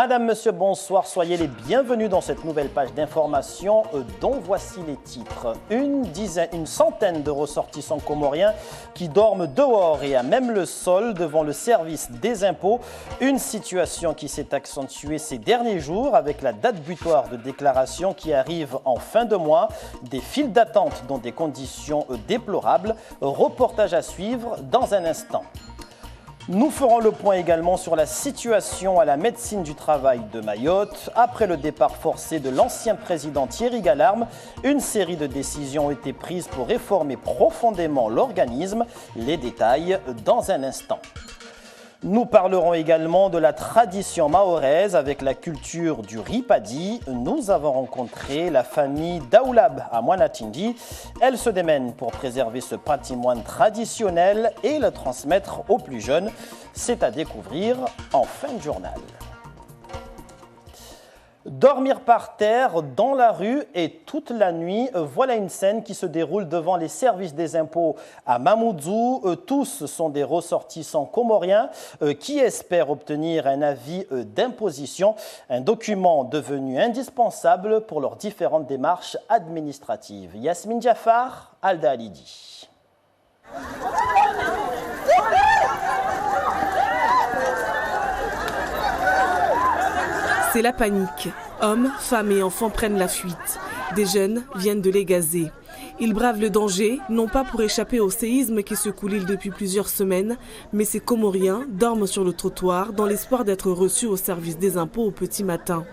Madame, Monsieur, bonsoir. Soyez les bienvenus dans cette nouvelle page d'information dont voici les titres. Une centaine de ressortissants comoriens qui dorment dehors et à même le sol devant le service des impôts. Une situation qui s'est accentuée ces derniers jours avec la date butoir de déclaration qui arrive en fin de mois. Des files d'attente dans des conditions déplorables. Reportage à suivre dans un instant. Nous ferons le point également sur la situation à la médecine du travail de Mayotte. Après le départ forcé de l'ancien président Thierry Galarme, une série de décisions ont été prises pour réformer profondément l'organisme. Les détails dans un instant. Nous parlerons également de la tradition mahoraise avec la culture du ripadi. Nous avons rencontré la famille Daoulab à Moanatindi. Elle se démène pour préserver ce patrimoine traditionnel et le transmettre aux plus jeunes. C'est à découvrir en fin de journal. Dormir par terre, dans la rue et toute la nuit, voilà une scène qui se déroule devant les services des impôts à Mamoudzou. Tous sont des ressortissants comoriens qui espèrent obtenir un avis d'imposition, un document devenu indispensable pour leurs différentes démarches administratives. Yasmine Diafar, Alda Alidi. C'est la panique. Hommes, femmes et enfants prennent la fuite. Des jeunes viennent de les gazer. Ils bravent le danger, non pas pour échapper au séisme qui secoue l'île depuis plusieurs semaines, mais ces Comoriens dorment sur le trottoir dans l'espoir d'être reçus au service des impôts au petit matin.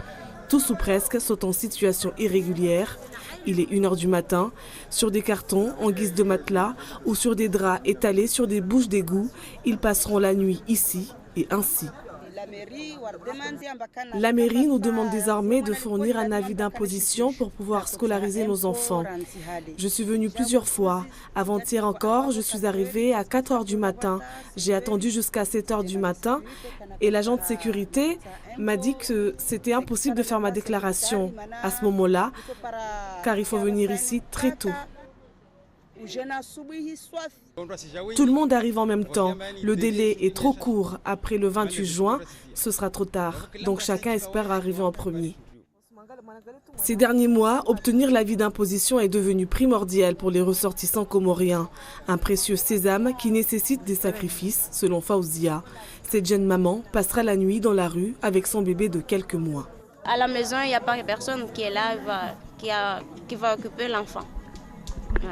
Tous ou presque sont en situation irrégulière. Il est 1h du matin, sur des cartons en guise de matelas ou sur des draps étalés sur des bouches d'égout. Ils passeront la nuit ici et ainsi. La mairie nous demande désormais de fournir un avis d'imposition pour pouvoir scolariser nos enfants. Je suis venue plusieurs fois. Avant-hier encore, je suis arrivée à 4h du matin. J'ai attendu jusqu'à 7h du matin et l'agent de sécurité m'a dit que c'était impossible de faire ma déclaration à ce moment-là, car il faut venir ici très tôt. Tout le monde arrive en même temps. Le délai est trop court. Après le 28 juin, ce sera trop tard. Donc chacun espère arriver en premier. Ces derniers mois, obtenir l'avis d'imposition est devenu primordial pour les ressortissants comoriens. Un précieux sésame qui nécessite des sacrifices, selon Faouzia. Cette jeune maman passera la nuit dans la rue avec son bébé de quelques mois. À la maison, il n'y a pas personne qui est là, qui va occuper l'enfant. Ouais.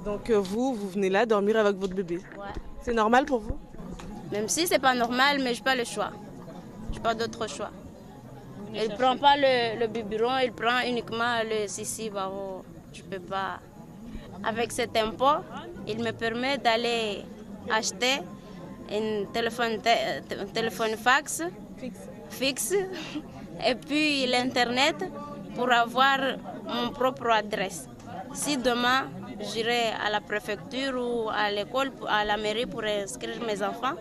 Donc vous venez là dormir avec votre bébé. Ouais. C'est normal pour vous? Même si c'est pas normal, mais je n'ai pas le choix. Je n'ai pas d'autre choix. Il ne prend pas le biberon, il prend uniquement le sissi. Je ne peux pas. Avec cet impôt, il me permet d'aller acheter un téléphone fixe et puis l'Internet pour avoir mon propre adresse. Si demain, j'irai à la préfecture ou à l'école, à la mairie pour inscrire mes enfants,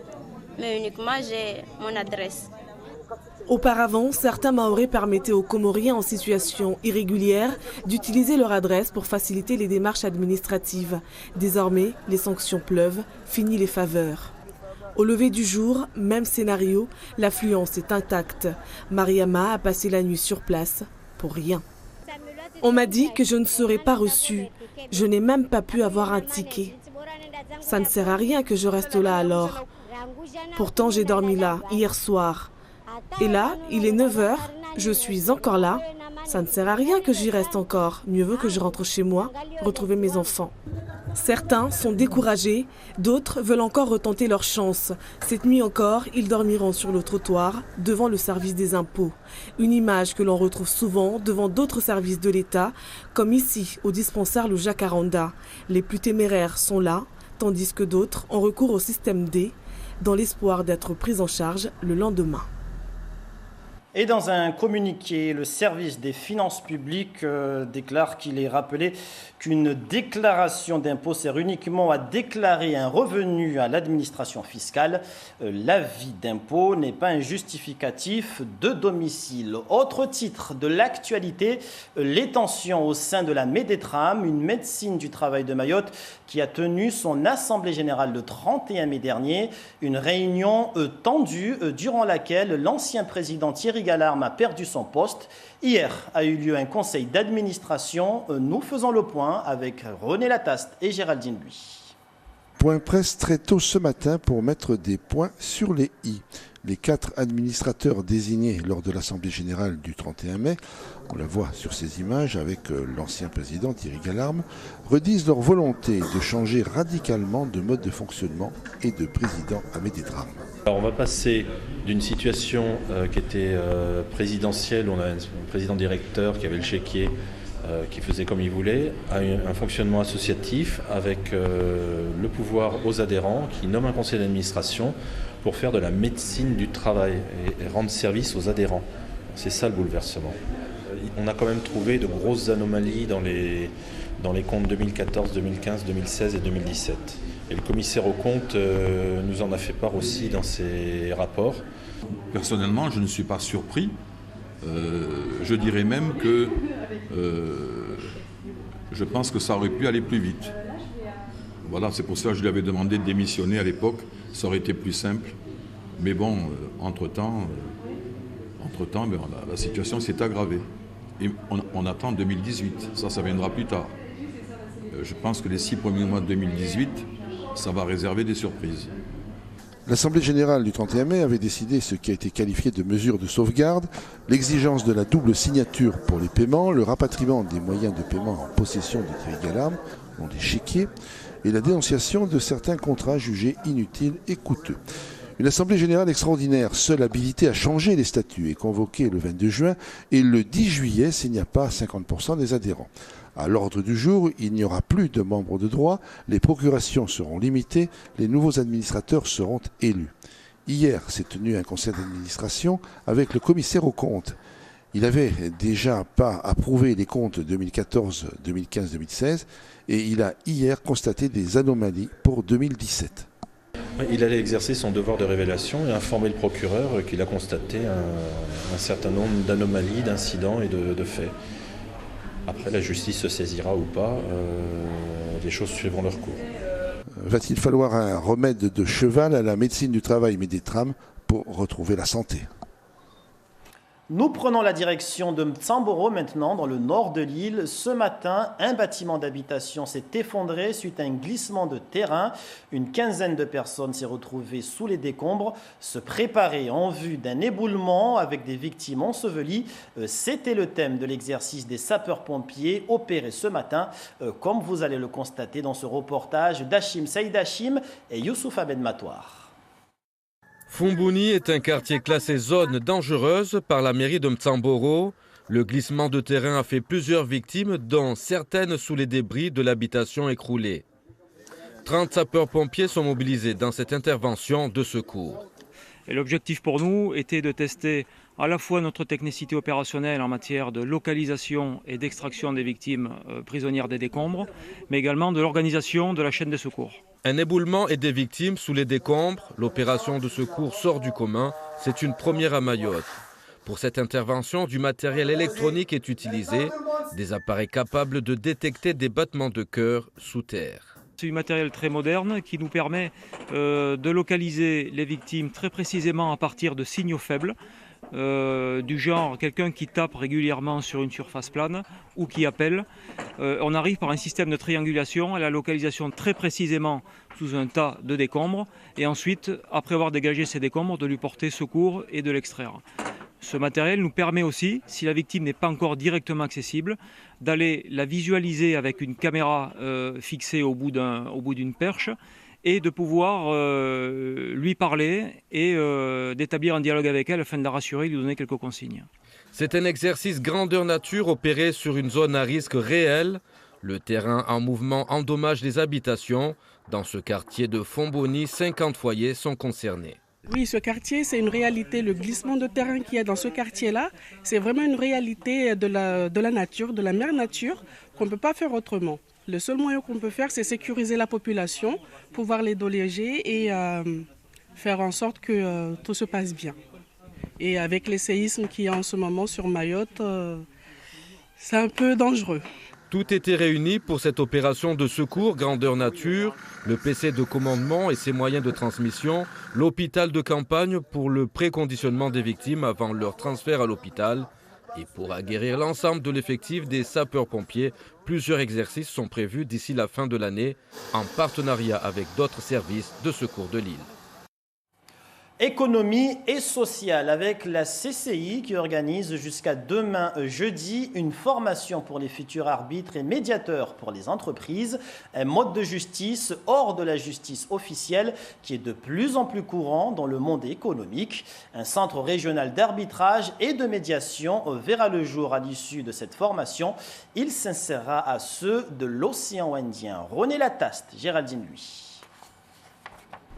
mais uniquement j'ai mon adresse. Auparavant, certains Mahorais permettaient aux Comoriens en situation irrégulière d'utiliser leur adresse pour faciliter les démarches administratives. Désormais, les sanctions pleuvent, fini les faveurs. Au lever du jour, même scénario, l'affluence est intacte. Mariama a passé la nuit sur place pour rien. On m'a dit que je ne serais pas reçue. Je n'ai même pas pu avoir un ticket. Ça ne sert à rien que je reste là alors. Pourtant, j'ai dormi là hier soir. Et là, il est 9h, je suis encore là. Ça ne sert à rien que j'y reste encore. Mieux vaut que je rentre chez moi, retrouver mes enfants. Certains sont découragés, d'autres veulent encore retenter leur chance. Cette nuit encore, ils dormiront sur le trottoir, devant le service des impôts. Une image que l'on retrouve souvent devant d'autres services de l'État, comme ici, au dispensaire Le Jacaranda. Les plus téméraires sont là, tandis que d'autres ont recours au système D, dans l'espoir d'être pris en charge le lendemain. Et dans un communiqué, le service des finances publiques déclare qu'il est rappelé qu'une déclaration d'impôt sert uniquement à déclarer un revenu à l'administration fiscale. L'avis d'impôt n'est pas un justificatif de domicile. Autre titre de l'actualité, les tensions au sein de la Médétram, une médecine du travail de Mayotte qui a tenu son assemblée générale le 31 mai dernier. Une réunion tendue durant laquelle l'ancien président Thierry Thierry Gallarme a perdu son poste. Hier a eu lieu un conseil d'administration. Nous faisons le point avec René Lataste et Géraldine Buis. Point presse très tôt ce matin pour mettre des points sur les i. Les 4 administrateurs désignés lors de l'Assemblée générale du 31 mai, on la voit sur ces images avec l'ancien président Thierry Gallarme, redisent leur volonté de changer radicalement de mode de fonctionnement et de président à Médétram. Alors on va passer d'une situation qui était présidentielle, où on a un président directeur qui avait le chéquier, qui faisait comme il voulait, à un fonctionnement associatif avec le pouvoir aux adhérents qui nomment un conseil d'administration pour faire de la médecine du travail et rendre service aux adhérents. C'est ça le bouleversement. On a quand même trouvé de grosses anomalies dans les comptes 2014, 2015, 2016 et 2017. Et le commissaire aux comptes nous en a fait part aussi dans ses rapports. Personnellement, je ne suis pas surpris. Je dirais même que je pense que ça aurait pu aller plus vite. Voilà, c'est pour ça que je lui avais demandé de démissionner à l'époque. Ça aurait été plus simple. Mais bon, entre-temps, la situation s'est aggravée. Et on attend 2018. Ça viendra plus tard. Je pense que les 6 premiers mois de 2018, ça va réserver des surprises. L'Assemblée générale du 31 mai avait décidé ce qui a été qualifié de mesure de sauvegarde, l'exigence de la double signature pour les paiements, le rapatriement des moyens de paiement en possession de Thierry Gallarme, dont des chéquiers, et la dénonciation de certains contrats jugés inutiles et coûteux. Une assemblée générale extraordinaire, seule habilitée à changer les statuts, est convoquée le 22 juin et le 10 juillet s'il n'y a pas 50% des adhérents. À l'ordre du jour, il n'y aura plus de membres de droit, les procurations seront limitées, les nouveaux administrateurs seront élus. Hier s'est tenu un conseil d'administration avec le commissaire aux comptes. Il n'avait déjà pas approuvé les comptes 2014, 2015, 2016 et il a hier constaté des anomalies pour 2017. Il allait exercer son devoir de révélation et informer le procureur qu'il a constaté un certain nombre d'anomalies, d'incidents et de faits. Après, la justice se saisira ou pas, les choses suivront leur cours. Va-t-il falloir un remède de cheval à la médecine du travail Médétram pour retrouver la santé ? Nous prenons la direction de Mtsamboro maintenant, dans le nord de l'île. Ce matin, un bâtiment d'habitation s'est effondré suite à un glissement de terrain. Une quinzaine de personnes s'est retrouvée sous les décombres, se préparer en vue d'un éboulement avec des victimes ensevelies. C'était le thème de l'exercice des sapeurs-pompiers opéré ce matin, comme vous allez le constater dans ce reportage d'Hachim Saïd Hachim et Youssouf Abed Matouar. Fumbuni est un quartier classé zone dangereuse par la mairie de Mtsamboro. Le glissement de terrain a fait plusieurs victimes, dont certaines sous les débris de l'habitation écroulée. 30 sapeurs-pompiers sont mobilisés dans cette intervention de secours. Et l'objectif pour nous était de tester à la fois notre technicité opérationnelle en matière de localisation et d'extraction des victimes prisonnières des décombres, mais également de l'organisation de la chaîne de secours. Un éboulement et des victimes sous les décombres, l'opération de secours sort du commun, c'est une première à Mayotte. Pour cette intervention, du matériel électronique est utilisé, des appareils capables de détecter des battements de cœur sous terre. C'est du matériel très moderne qui nous permet de localiser les victimes très précisément à partir de signaux faibles, du genre quelqu'un qui tape régulièrement sur une surface plane ou qui appelle. On arrive par un système de triangulation à la localisation très précisément sous un tas de décombres et ensuite, après avoir dégagé ces décombres, de lui porter secours et de l'extraire. Ce matériel nous permet aussi, si la victime n'est pas encore directement accessible, d'aller la visualiser avec une caméra fixée au bout d'une perche et de pouvoir lui parler et d'établir un dialogue avec elle afin de la rassurer et lui donner quelques consignes. C'est un exercice grandeur nature opéré sur une zone à risque réel. Le terrain en mouvement endommage les habitations. Dans ce quartier de Fumbuni, 50 foyers sont concernés. Oui, ce quartier, c'est une réalité. Le glissement de terrain qu'il y a dans ce quartier-là, c'est vraiment une réalité de la nature, de la mère nature, qu'on ne peut pas faire autrement. Le seul moyen qu'on peut faire, c'est sécuriser la population, pouvoir les déloger et faire en sorte que tout se passe bien. Et avec les séismes qu'il y a en ce moment sur Mayotte, c'est un peu dangereux. Tout était réuni pour cette opération de secours grandeur nature, le PC de commandement et ses moyens de transmission, l'hôpital de campagne pour le préconditionnement des victimes avant leur transfert à l'hôpital. Et pour aguerrir l'ensemble de l'effectif des sapeurs-pompiers, plusieurs exercices sont prévus d'ici la fin de l'année en partenariat avec d'autres services de secours de l'île. Économie et sociale avec la CCI qui organise jusqu'à demain jeudi une formation pour les futurs arbitres et médiateurs pour les entreprises, un mode de justice hors de la justice officielle qui est de plus en plus courant dans le monde économique. Un centre régional d'arbitrage et de médiation verra le jour à l'issue de cette formation. Il s'insérera à ceux de l'océan Indien. René Lataste, Géraldine Lui.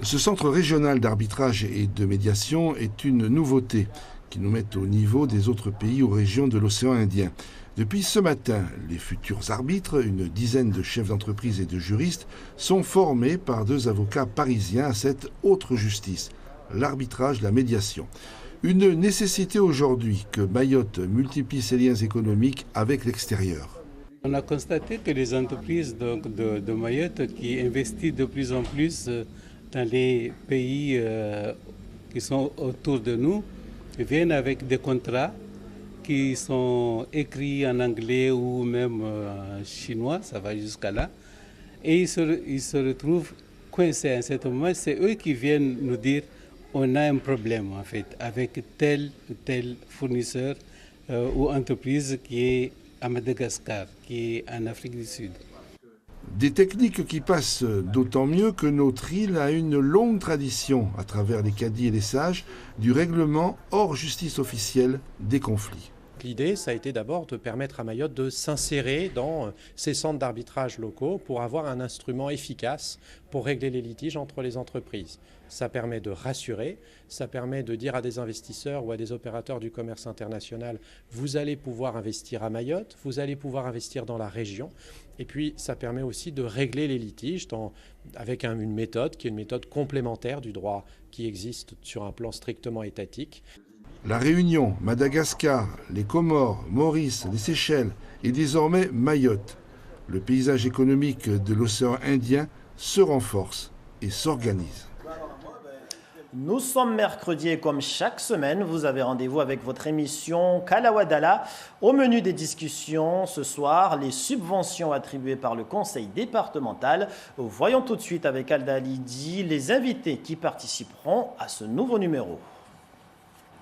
Ce centre régional d'arbitrage et de médiation est une nouveauté qui nous met au niveau des autres pays ou régions de l'océan Indien. Depuis ce matin, les futurs arbitres, une dizaine de chefs d'entreprise et de juristes, sont formés par 2 avocats parisiens à cette autre justice, l'arbitrage, la médiation. Une nécessité aujourd'hui que Mayotte multiplie ses liens économiques avec l'extérieur. On a constaté que les entreprises de Mayotte qui investissent de plus en plus dans les pays qui sont autour de nous, viennent avec des contrats qui sont écrits en anglais ou même en chinois, ça va jusqu'à là. Et ils se retrouvent coincés à un certain moment. C'est eux qui viennent nous dire on a un problème en fait avec tel ou tel fournisseur ou entreprise qui est à Madagascar, qui est en Afrique du Sud. Des techniques qui passent d'autant mieux que notre île a une longue tradition, à travers les cadis et les sages, du règlement hors justice officielle des conflits. L'idée, ça a été d'abord de permettre à Mayotte de s'insérer dans ces centres d'arbitrage locaux pour avoir un instrument efficace pour régler les litiges entre les entreprises. Ça permet de rassurer, ça permet de dire à des investisseurs ou à des opérateurs du commerce international, vous allez pouvoir investir à Mayotte, vous allez pouvoir investir dans la région. Et puis, ça permet aussi de régler les litiges avec une méthode qui est une méthode complémentaire du droit qui existe sur un plan strictement étatique. La Réunion, Madagascar, les Comores, Maurice, les Seychelles et désormais Mayotte. Le paysage économique de l'océan Indien se renforce et s'organise. Nous sommes mercredi et comme chaque semaine, vous avez rendez-vous avec votre émission Kalawadala. Au menu des discussions ce soir, les subventions attribuées par le conseil départemental. Voyons tout de suite avec Alda Lidi les invités qui participeront à ce nouveau numéro.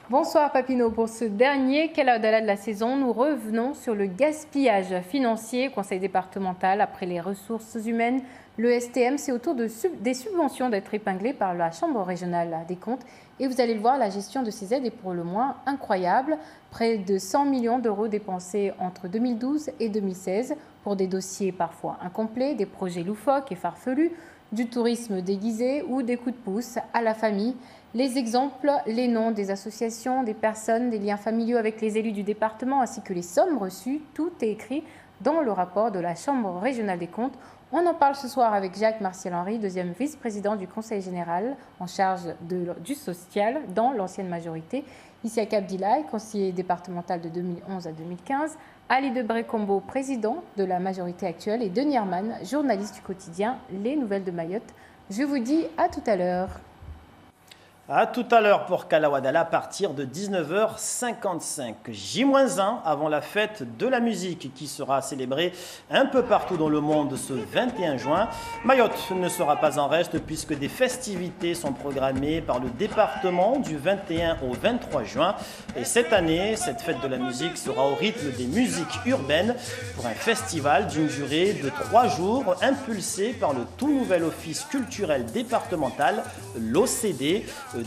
Bonsoir Papineau. Pour ce dernier Kalawadala de la saison, nous revenons sur le gaspillage financier au conseil départemental après les ressources humaines. Le STM, c'est autour des subventions d'être épinglé par la Chambre régionale des comptes. Et vous allez le voir, la gestion de ces aides est pour le moins incroyable. Près de 100 millions d'euros dépensés entre 2012 et 2016 pour des dossiers parfois incomplets, des projets loufoques et farfelus, du tourisme déguisé ou des coups de pouce à la famille. Les exemples, les noms des associations, des personnes, des liens familiaux avec les élus du département ainsi que les sommes reçues, tout est écrit dans le rapport de la Chambre régionale des comptes. On en parle ce soir avec Jacques Martial-Henry, deuxième vice-président du Conseil général en charge du social dans l'ancienne majorité. Issyak Abdillaï, conseiller départemental de 2011 à 2015. Ali Debré-Combo, président de la majorité actuelle. Et Denis Herman, journaliste du quotidien Les Nouvelles de Mayotte. Je vous dis à tout à l'heure. À tout à l'heure pour Kalawadala à partir de 19h55. J-1 avant la fête de la musique qui sera célébrée un peu partout dans le monde ce 21 juin. Mayotte ne sera pas en reste puisque des festivités sont programmées par le département du 21 au 23 juin. Et cette année, cette fête de la musique sera au rythme des musiques urbaines pour un festival d'une durée de 3 jours impulsé par le tout nouvel office culturel départemental, l'OCD.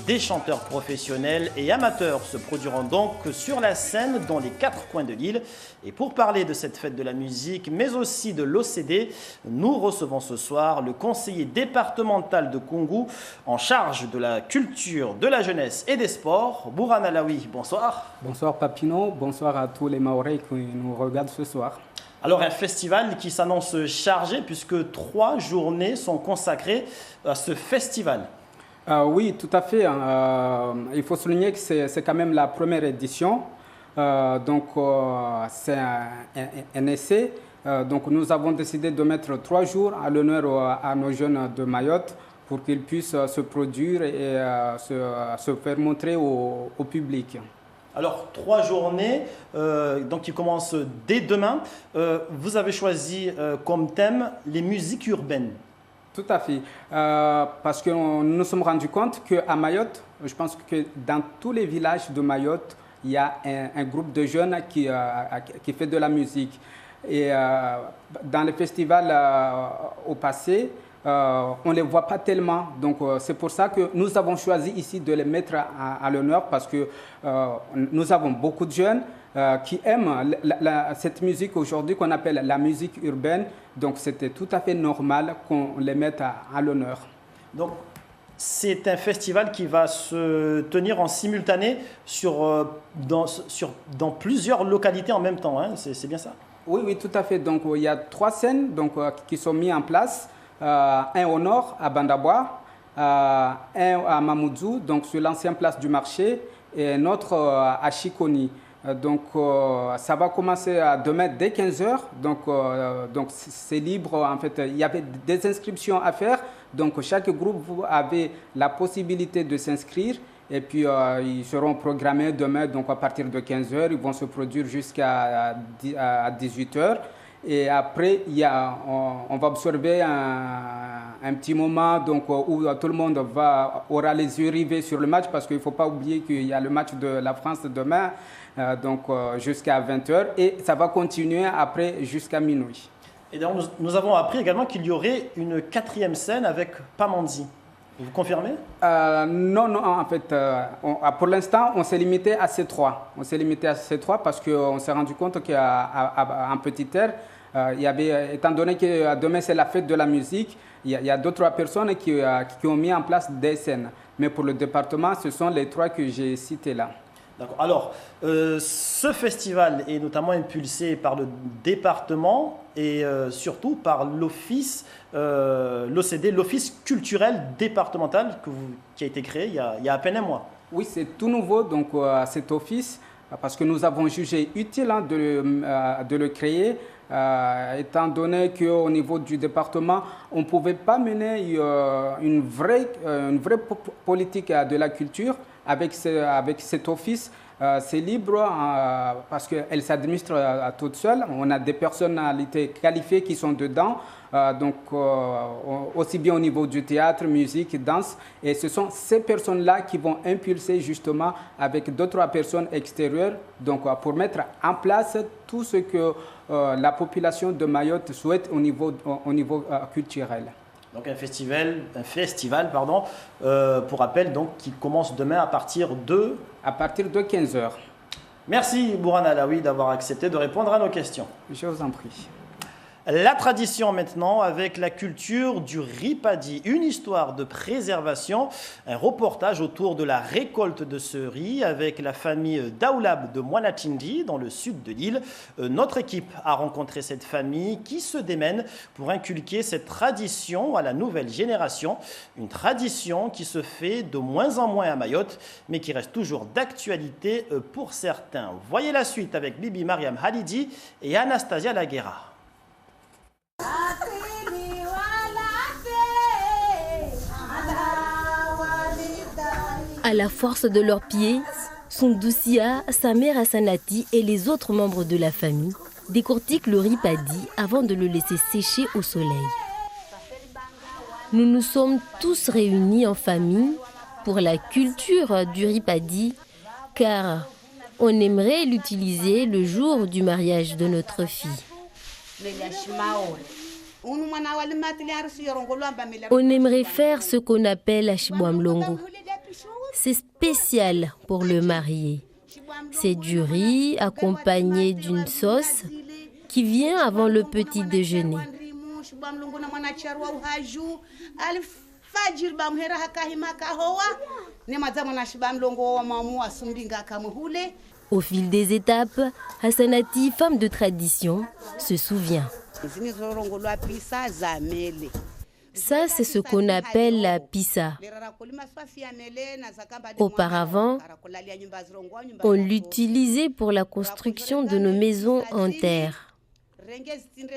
Des chanteurs professionnels et amateurs se produiront donc sur la scène dans les 4 coins de l'île. Et pour parler de cette fête de la musique, mais aussi de l'OCD, nous recevons ce soir le conseiller départemental de Koungou en charge de la culture, de la jeunesse et des sports, Bourhan Alaoui. Bonsoir. Bonsoir Papineau, bonsoir à tous les Mahorais qui nous regardent ce soir. Alors un festival qui s'annonce chargé puisque 3 journées sont consacrées à ce festival. Oui, tout à fait. Il faut souligner que c'est quand même la première édition. Donc, c'est un essai. Donc nous avons décidé de mettre 3 jours à l'honneur à nos jeunes de Mayotte pour qu'ils puissent se produire et se faire montrer au public. Alors, 3 journées, donc qui commencent dès demain. Vous avez choisi comme thème les musiques urbaines. Tout à fait. Parce que nous nous sommes rendus compte qu'à Mayotte, je pense que dans tous les villages de Mayotte, il y a un groupe de jeunes qui fait de la musique. Et dans les festivals au passé, on ne les voit pas tellement. Donc c'est pour ça que nous avons choisi ici de les mettre à l'honneur parce que nous avons beaucoup de jeunes qui aiment cette musique aujourd'hui qu'on appelle la musique urbaine. Donc c'était tout à fait normal qu'on les mette à l'honneur. Donc c'est un festival qui va se tenir en simultané dans plusieurs localités en même temps, hein. C'est bien ça? Oui, tout à fait. Donc il y a 3 scènes qui sont mises en place. Un au nord, à Bandabois, un à Mamoudzou, donc sur l'ancienne place du marché, et un autre à Chikoni. Donc ça va commencer demain dès 15h. Donc c'est libre. En fait, il y avait des inscriptions à faire. Donc chaque groupe avait la possibilité de s'inscrire. Et puis ils seront programmés demain. Donc à partir de 15h, ils vont se produire jusqu'à 18h. Et après, on va observer un petit moment où tout le monde aura les yeux rivés sur le match parce qu'il ne faut pas oublier qu'il y a le match de la France demain, jusqu'à 20h. Et ça va continuer après jusqu'à minuit. Et donc, nous avons appris également qu'il y aurait une 4e scène avec Pamandzi. Vous confirmez? Non, en fait, pour l'instant, on s'est limité à ces 3. On s'est limité à ces 3 parce qu'on s'est rendu compte qu'en Petite Terre, étant donné que demain c'est la fête de la musique, il y a d'autres personnes qui ont mis en place des scènes. Mais pour le département, ce sont les 3 que j'ai cités là. D'accord. Alors, ce festival est notamment impulsé par le département et surtout par l'office, l'OCD, l'Office culturel départemental qui a été créé il y a à peine un mois. Oui, c'est tout nouveau, donc cet office, parce que nous avons jugé utile de le créer. Étant donné qu'au niveau du département, on ne pouvait pas mener une vraie politique de la culture avec cet office. C'est libre parce qu'elle s'administre toute seule. On a des personnalités qualifiées qui sont dedans, aussi bien au niveau du théâtre, musique, danse. Et ce sont ces personnes-là qui vont impulser justement avec d'autres personnes extérieures pour mettre en place tout ce que la population de Mayotte souhaite au niveau culturel. Donc un festival, pour rappel, qui commence demain à partir de 15h. Merci Bourhane Alaoui d'avoir accepté de répondre à nos questions. Je vous en prie. La tradition maintenant avec la culture du ripadi, une histoire de préservation, un reportage autour de la récolte de ce riz avec la famille Daoulab de Moanatindi dans le sud de l'île. Notre équipe a rencontré cette famille qui se démène pour inculquer cette tradition à la nouvelle génération, une tradition qui se fait de moins en moins à Mayotte mais qui reste toujours d'actualité pour certains. Voyez la suite avec Bibi Mariam Halidi et Anastasia Laguera. À la force de leurs pieds, Sundusia, sa mère Asanati et les autres membres de la famille décortiquent le ripadi avant de le laisser sécher au soleil. Nous nous sommes tous réunis en famille pour la culture du ripadi car on aimerait l'utiliser le jour du mariage de notre fille. On aimerait faire ce qu'on appelle Ashibwamlongo. C'est spécial pour le marié. C'est du riz accompagné d'une sauce qui vient avant le petit déjeuner. Au fil des étapes, Hassanati, femme de tradition, se souvient. Ça, c'est ce qu'on appelle la pissa. Auparavant, on l'utilisait pour la construction de nos maisons en terre.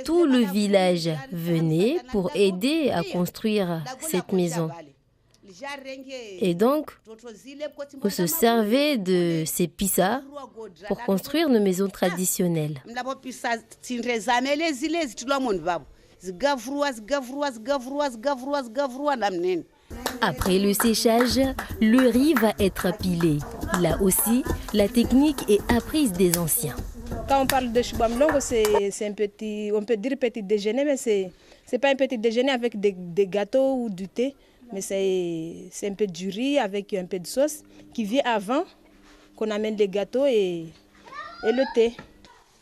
Tout le village venait pour aider à construire cette maison. Et donc, on se servait de ces pissas pour construire nos maisons traditionnelles. Après le séchage, le riz va être pilé. Là aussi, la technique est apprise des anciens. Quand on parle de chibamlongo, c'est un petit, on peut dire petit déjeuner, mais c'est pas un petit déjeuner avec des gâteaux ou du thé, mais c'est un peu du riz avec un peu de sauce qui vient avant qu'on amène les gâteaux et le thé.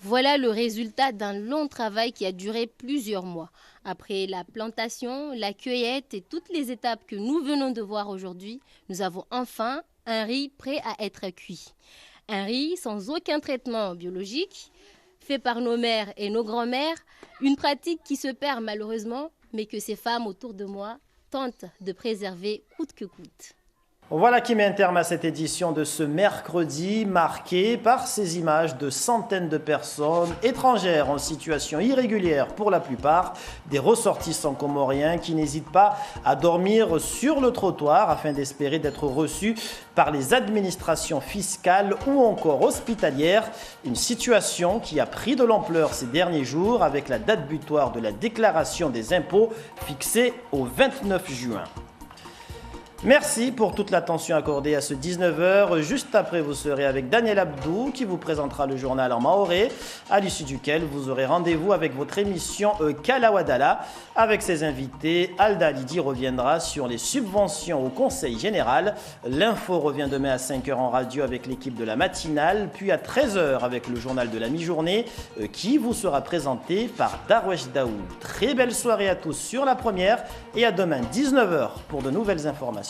Voilà le résultat d'un long travail qui a duré plusieurs mois. Après la plantation, la cueillette et toutes les étapes que nous venons de voir aujourd'hui, nous avons enfin un riz prêt à être cuit. Un riz sans aucun traitement biologique, fait par nos mères et nos grands-mères, une pratique qui se perd malheureusement, mais que ces femmes autour de moi tentent de préserver coûte que coûte. Voilà qui met un terme à cette édition de ce mercredi, marquée par ces images de centaines de personnes étrangères en situation irrégulière pour la plupart, des ressortissants comoriens qui n'hésitent pas à dormir sur le trottoir afin d'espérer d'être reçus par les administrations fiscales ou encore hospitalières. Une situation qui a pris de l'ampleur ces derniers jours avec la date butoir de la déclaration des impôts fixée au 29 juin. Merci pour toute l'attention accordée à ce 19h. Juste après, vous serez avec Daniel Abdou qui vous présentera le journal en maoré, à l'issue duquel vous aurez rendez-vous avec votre émission Kalawadala. Avec ses invités, Alda Lidi reviendra sur les subventions au Conseil général. L'info revient demain à 5h en radio avec l'équipe de la matinale, puis à 13h avec le journal de la mi-journée qui vous sera présenté par Darwesh Daoud. Très belle soirée à tous sur la première et à demain 19h pour de nouvelles informations.